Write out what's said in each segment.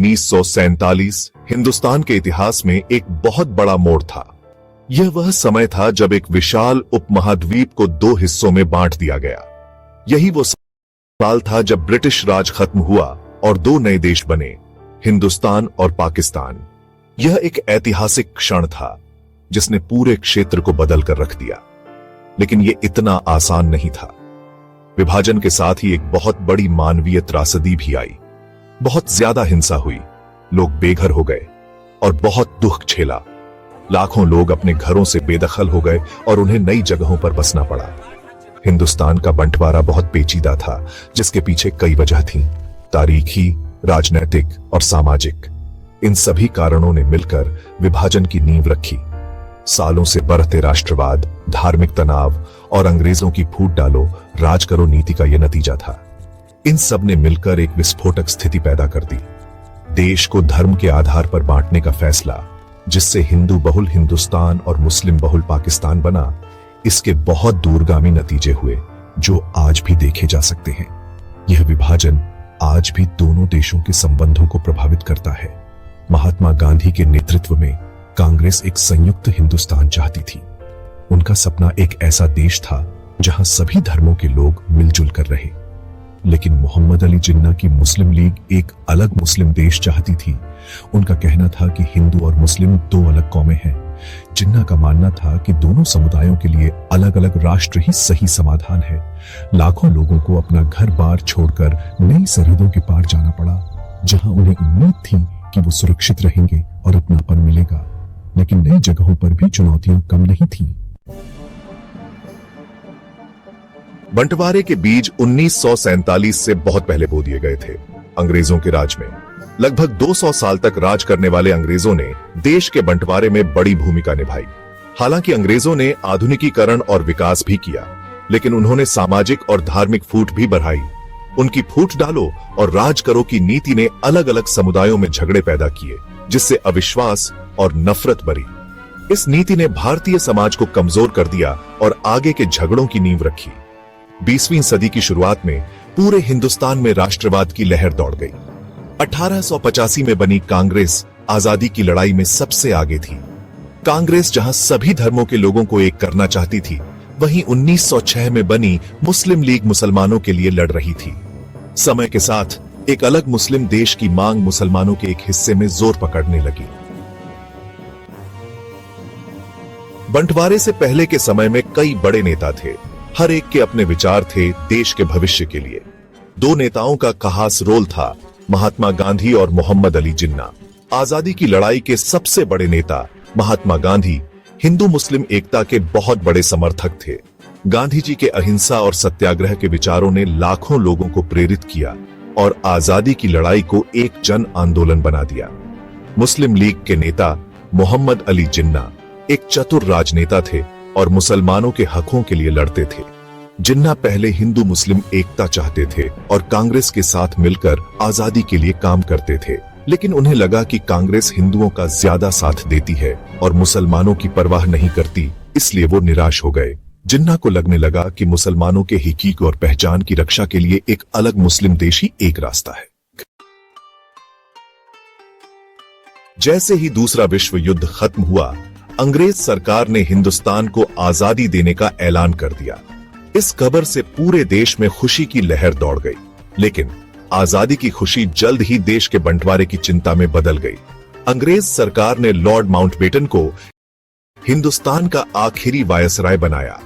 1947 हिंदुस्तान के इतिहास में एक बहुत बड़ा मोड़ था। यह वह समय था जब एक विशाल उपमहाद्वीप को दो हिस्सों में बांट दिया गया। यही वो साल था जब ब्रिटिश राज खत्म हुआ और दो नए देश बने, हिंदुस्तान और पाकिस्तान। यह एक ऐतिहासिक क्षण था जिसने पूरे क्षेत्र को बदल कर रख दिया। लेकिन यह इतना आसान नहीं था। विभाजन के साथ ही एक बहुत बड़ी मानवीय त्रासदी भी आई। बहुत ज्यादा हिंसा हुई, लोग बेघर हो गए और बहुत दुख झेला। लाखों लोग अपने घरों से बेदखल हो गए और उन्हें नई जगहों पर बसना पड़ा। हिंदुस्तान का बंटवारा बहुत पेचीदा था, जिसके पीछे कई वजह थीं, तारीखी, राजनैतिक और सामाजिक। इन सभी कारणों ने मिलकर विभाजन की नींव रखी। सालों से बढ़ते राष्ट्रवाद, धार्मिक तनाव और अंग्रेजों की फूट डालो राज करो नीति का यह नतीजा था। इन सब ने मिलकर एक विस्फोटक स्थिति पैदा कर दी। देश को धर्म के आधार पर बांटने का फैसला, जिससे हिंदू बहुल हिंदुस्तान और मुस्लिम बहुल पाकिस्तान बना, इसके बहुत दूरगामी नतीजे हुए जो आज भी देखे जा सकते हैं। यह विभाजन आज भी दोनों देशों के संबंधों को प्रभावित करता है। महात्मा गांधी के नेतृत्व में कांग्रेस एक संयुक्त हिंदुस्तान चाहती थी। उनका सपना एक ऐसा देश था जहां सभी धर्मों के लोग मिलजुल कर रहे। लेकिन मोहम्मद अली जिन्ना की मुस्लिम लीग एक अलग मुस्लिम देश चाहती थी। उनका कहना था कि हिंदू और मुस्लिम दो अलग कौमें हैं। जिन्ना का मानना था कि दोनों समुदायों के लिए अलग अलग राष्ट्र ही सही समाधान है। लाखों लोगों को अपना घर बार छोड़कर नई सरहदों के पार जाना पड़ा, जहां उन्हें उम्मीद थी कि वो सुरक्षित रहेंगे और अपनापन मिलेगा। लेकिन नई जगहों पर भी चुनौतियां कम नहीं थीं। बंटवारे के बीज 1947 से बहुत पहले बो दिए गए थे। अंग्रेजों के राज में लगभग 200 साल तक राज करने वाले अंग्रेजों ने देश के बंटवारे में बड़ी भूमिका निभाई। हालांकि अंग्रेजों ने आधुनिकीकरण और विकास भी किया, लेकिन उन्होंने सामाजिक और धार्मिक फूट भी बढ़ाई। उनकी फूट डालो और राज करो की नीति ने अलग अलग समुदायों में झगड़े पैदा किए, जिससे अविश्वास और नफरत बढ़ी। इस नीति ने भारतीय समाज को कमजोर कर दिया और आगे के झगड़ों की नींव रखी। 20वीं सदी की शुरुआत में पूरे हिंदुस्तान में राष्ट्रवाद की लहर दौड़ गई। 1885 में बनी कांग्रेस आजादी की लड़ाई में सबसे आगे थी। कांग्रेस जहां सभी धर्मों के लोगों को एक करना चाहती थी, वहीं 1906 में बनी मुस्लिम लीग मुसलमानों के लिए लड़ रही थी। समय के साथ एक अलग मुस्लिम देश की मांग मुसलमानों के एक हिस्से में जोर पकड़ने लगी। बंटवारे से पहले के समय में कई बड़े नेता थे। हर एक के अपने विचार थे देश के भविष्य के लिए। दो नेताओं का खास रोल था, महात्मा गांधी और मोहम्मद अली जिन्ना। आजादी की लड़ाई के सबसे बड़े नेता महात्मा गांधी हिंदू मुस्लिम एकता के बहुत बड़े समर्थक थे। गांधी जी के अहिंसा और सत्याग्रह के विचारों ने लाखों लोगों को प्रेरित किया और आजादी की लड़ाई को एक जन आंदोलन बना दिया। मुस्लिम लीग के नेता मोहम्मद अली जिन्ना एक चतुर राजनेता थे और मुसलमानों के हकों के लिए लड़ते थे। जिन्ना पहले हिंदू मुस्लिम एकता चाहते थे और कांग्रेस के साथ मिलकर आजादी के लिए काम करते थे, लेकिन उन्हें लगा कि कांग्रेस हिंदुओं का ज्यादा साथ देती है और मुसलमानों की परवाह नहीं करती, इसलिए वो निराश हो गए। जिन्ना को लगने लगा कि मुसलमानों के हकीक और पहचान की रक्षा के लिए एक अलग मुस्लिम देश ही एक रास्ता है। जैसे ही दूसरा विश्व युद्ध खत्म हुआ, अंग्रेज सरकार ने हिंदुस्तान को आजादी देने का ऐलान कर दिया। इस खबर से पूरे देश में खुशी की लहर दौड़ गई। लेकिन आजादी की खुशी जल्द ही देश के बंटवारे की चिंता में बदल गई। अंग्रेज सरकार ने लॉर्ड माउंटबेटन को हिंदुस्तान का आखिरी वायसराय बनाया।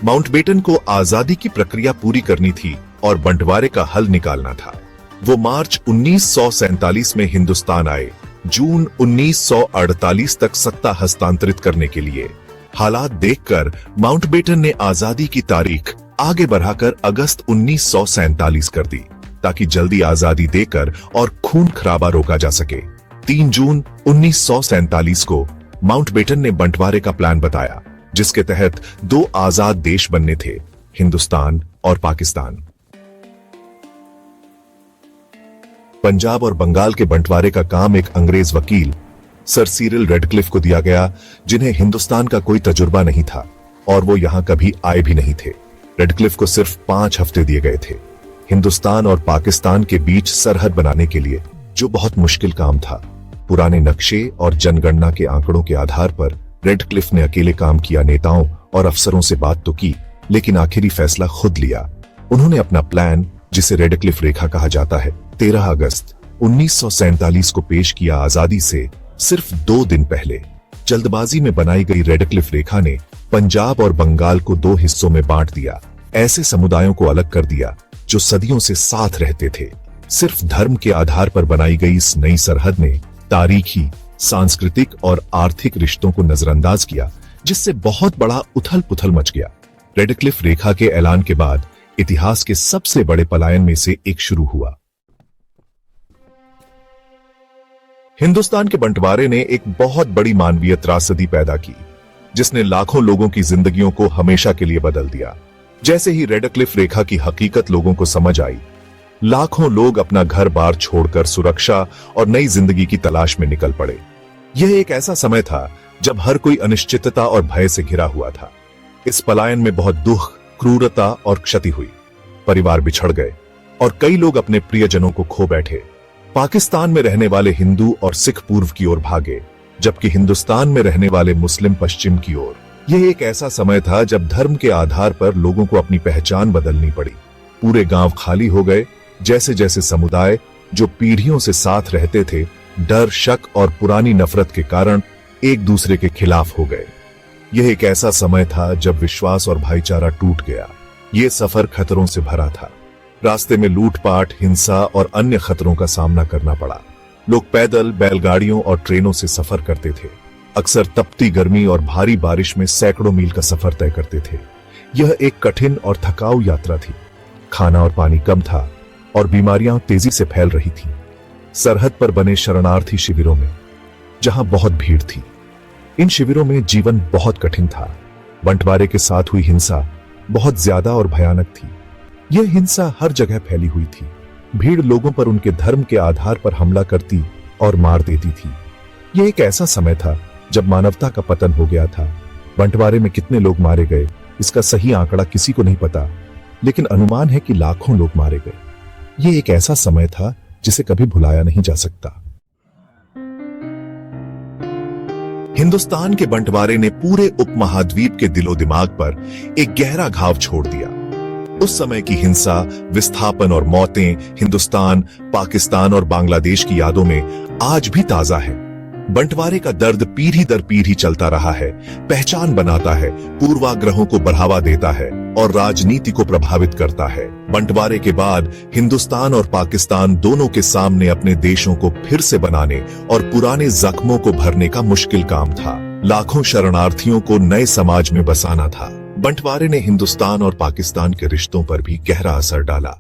माउंटबेटन को आजादी की प्रक्रिया पूरी करनी थी और बंटवारे का हल निकालना था। वो मार्च 1947 में हिंदुस्तान आए, जून 1948 तक सत्ता हस्तांतरित करने के लिए। हालात देखकर माउंटबेटन ने आजादी की तारीख आगे बढ़ाकर अगस्त 1947 कर दी, ताकि जल्दी आजादी देकर और खून खराबा रोका जा सके। 3 जून 1947 को माउंटबेटन ने बंटवारे का प्लान बताया, जिसके तहत दो आजाद देश बनने थे, हिंदुस्तान और पाकिस्तान। पंजाब और बंगाल के बंटवारे का काम एक अंग्रेज वकील सर सिरिल रेडक्लिफ को दिया गया, जिन्हें हिंदुस्तान का कोई तजुर्बा नहीं था और वो यहां कभी आए भी नहीं थे। रेडक्लिफ को सिर्फ 5 हफ्ते दिए गए थे। हिंदुस्तान और पाकिस्तान के बीच सरहद बनाने के लिए जो बहुत मुश्किल काम था। पुराने नक्शे और जनगणना के आंकड़ों के आधार पर रेडक्लिफ ने अकेले काम किया, नेताओं और अफसरों से बात तो की, लेकिन आखिरी फैसला खुद लिया। उन्होंने अपना प्लान, जिसे रेडक्लिफ रेखा कहा जाता है, 13 अगस्त 1947 को पेश किया। आजादी से सिर्फ 2 दिन पहले जल्दबाजी में बनाई गई रेडक्लिफ रेखा ने पंजाब और बंगाल को 2 हिस्सों में बांट दिया। ऐसे समुदायों को अलग कर दिया जो सदियों से साथ रहते थे। सिर्फ धर्म के आधार पर बनाई गई इस नई सरहद ने तारीखी, सांस्कृतिक और आर्थिक रिश्तों को नजरअंदाज किया, जिससे बहुत बड़ा उथल पुथल मच गया। रेडक्लिफ रेखा के ऐलान के बाद इतिहास के सबसे बड़े पलायन में से एक शुरू हुआ। हिंदुस्तान के बंटवारे ने एक बहुत बड़ी मानवीय त्रासदी पैदा की, जिसने लाखों लोगों की जिंदगियों को हमेशा के लिए बदल दिया। जैसे ही रेडक्लिफ रेखा की हकीकत लोगों को समझ आई, लाखों लोग अपना घर बार छोड़कर सुरक्षा और नई जिंदगी की तलाश में निकल पड़े। यह एक ऐसा समय था जब हर कोई अनिश्चितता और भय से घिरा हुआ था। इस पलायन में बहुत दुख, क्रूरता और क्षति हुई। परिवार बिछड़ गए और कई लोग अपने प्रियजनों को खो बैठे। पाकिस्तान में रहने वाले हिंदू और सिख पूर्व की ओर भागे, जबकि हिंदुस्तान में रहने वाले मुस्लिम पश्चिम की ओर। यह एक ऐसा समय था जब धर्म के आधार पर लोगों को अपनी पहचान बदलनी पड़ी। पूरे गांव खाली हो गए। जैसे जैसे समुदाय जो पीढ़ियों से साथ रहते थे, डर, शक और पुरानी नफरत के कारण एक दूसरे के खिलाफ हो गए। यह एक ऐसा समय था जब विश्वास और भाईचारा टूट गया। यह सफर खतरों से भरा था। रास्ते में लूटपाट, हिंसा और अन्य खतरों का सामना करना पड़ा। लोग पैदल, बैलगाड़ियों और ट्रेनों से सफर करते थे। अक्सर तपती गर्मी और भारी बारिश में सैकड़ों मील का सफर तय करते थे। यह एक कठिन और थकाऊ यात्रा थी। खाना और पानी कम था और बीमारियां तेजी से फैल रही थीं। सरहद पर बने शरणार्थी शिविरों में, जहां बहुत भीड़ थी, इन शिविरों में जीवन बहुत कठिन था। बंटवारे के साथ हुई हिंसा बहुत ज्यादा और भयानक थी। यह हिंसा हर जगह फैली हुई थी। भीड़ लोगों पर उनके धर्म के आधार पर हमला करती और मार देती थी। यह एक ऐसा समय था जब मानवता का पतन हो गया था। बंटवारे में कितने लोग मारे गए, इसका सही आंकड़ा किसी को नहीं पता, लेकिन अनुमान है कि लाखों लोग मारे गए। यह एक ऐसा समय था जिसे कभी भुलाया नहीं जा सकता। हिंदुस्तान के बंटवारे ने पूरे उपमहाद्वीप के दिलो दिमाग पर एक गहरा घाव छोड़ दिया। उस समय की हिंसा, विस्थापन और मौतें हिंदुस्तान, पाकिस्तान और बांग्लादेश की यादों में आज भी ताजा है। बंटवारे का दर्द पीढ़ी दर पीढ़ी चलता रहा है, पहचान बनाता है, पूर्वाग्रहों को बढ़ावा देता है और राजनीति को प्रभावित करता है। बंटवारे के बाद हिंदुस्तान और पाकिस्तान दोनों के सामने अपने देशों को फिर से बनाने और पुराने जख्मों को भरने का मुश्किल काम था। लाखों शरणार्थियों को नए समाज में बसाना था। बंटवारे ने हिंदुस्तान और पाकिस्तान के रिश्तों पर भी गहरा असर डाला।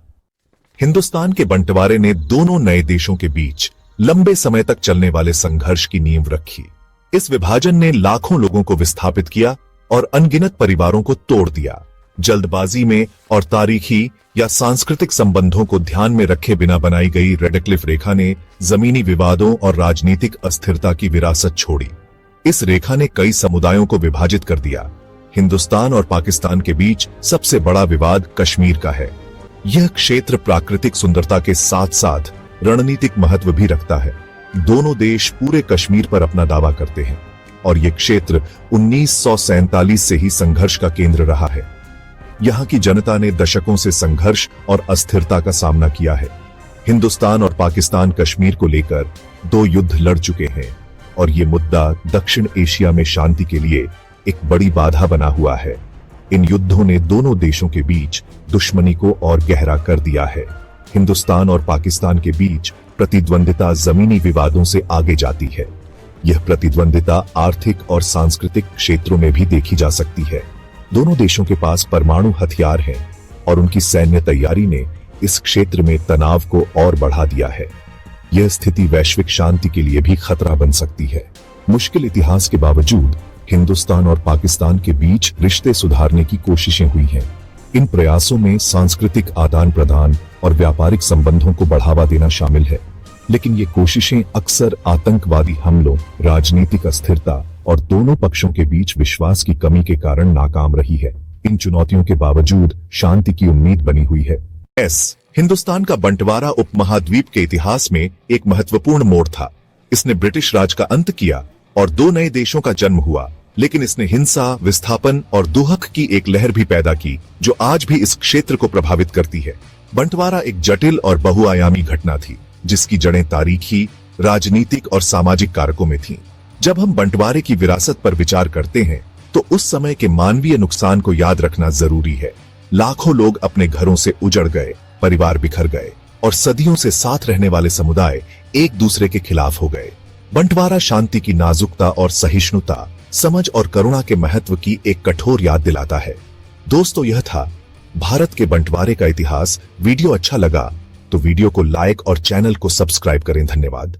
हिंदुस्तान के बंटवारे ने दोनों नए देशों के बीच लंबे समय तक चलने वाले संघर्ष की नींव रखी। इस विभाजन ने लाखों लोगों को विस्थापित किया और अनगिनत परिवारों को तोड़ दिया। जल्दबाजी में और तारीखी या सांस्कृतिक संबंधों को ध्यान में रखे बिना बनाई गई रेडक्लिफ रेखा ने जमीनी विवादों और राजनीतिक अस्थिरता की विरासत छोड़ी। इस रेखा ने कई समुदायों को विभाजित कर दिया। हिंदुस्तान और पाकिस्तान के बीच सबसे बड़ा विवाद कश्मीर का है। यह क्षेत्र प्राकृतिक सुंदरता के साथ साथ रणनीतिक महत्व भी रखता है। दोनों देश पूरे कश्मीर पर अपना दावा करते हैं और यह क्षेत्र 1947 से ही संघर्ष का केंद्र रहा है। यहाँ की जनता ने दशकों से संघर्ष और अस्थिरता का सामना किया है। हिंदुस्तान और पाकिस्तान कश्मीर को लेकर 2 युद्ध लड़ चुके हैं और ये मुद्दा दक्षिण एशिया में शांति के लिए एक बड़ी बाधा बना हुआ है। इन युद्धों ने दोनों देशों के बीच दुश्मनी को और गहरा कर दिया है। हिंदुस्तान और पाकिस्तान के बीच प्रतिद्वंदिता जमीनी विवादों से आगे जाती है। यह प्रतिद्वंदिता आर्थिक और सांस्कृतिक क्षेत्रों में भी देखी जा सकती है। दोनों देशों के पास परमाणु हथियार हैं और उनकी सैन्य तैयारी ने इस क्षेत्र में तनाव को और बढ़ा दिया है। यह स्थिति वैश्विक शांति के लिए भी खतरा बन सकती है। मुश्किल इतिहास के बावजूद हिंदुस्तान और पाकिस्तान के बीच रिश्ते सुधारने की कोशिशें हुई हैं। इन प्रयासों में सांस्कृतिक आदान प्रदान और व्यापारिक संबंधों को बढ़ावा देना शामिल है, लेकिन ये कोशिशें अक्सर आतंकवादी हमलों, राजनीतिक अस्थिरता और दोनों पक्षों के बीच विश्वास की कमी के कारण नाकाम रही है। इन चुनौतियों के बावजूद शांति की उम्मीद बनी हुई है। हिंदुस्तान का बंटवारा उपमहाद्वीप के इतिहास में एक महत्वपूर्ण मोड़ था। इसने ब्रिटिश राज का अंत किया और दो नए देशों का जन्म हुआ, लेकिन इसने हिंसा, विस्थापन और दुहक की एक लहर भी पैदा की जो आज भी इस क्षेत्र को प्रभावित करती है। बंटवारा एक जटिल और बहुआयामी घटना थी जिसकी जड़ें तारीखी, राजनीतिक और सामाजिक कारकों में थीं। जब हम बंटवारे की विरासत पर विचार करते हैं तो उस समय के मानवीय नुकसान को याद रखना जरूरी है। लाखों लोग अपने घरों से उजड़ गए, परिवार बिखर गए और सदियों से साथ रहने वाले समुदाय एक दूसरे के खिलाफ हो गए। बंटवारा शांति की नाजुकता और सहिष्णुता, समझ और करुणा के महत्व की एक कठोर याद दिलाता है। दोस्तों, यह था भारत के बंटवारे का इतिहास। वीडियो अच्छा लगा तो वीडियो को लाइक और चैनल को सब्सक्राइब करें। धन्यवाद।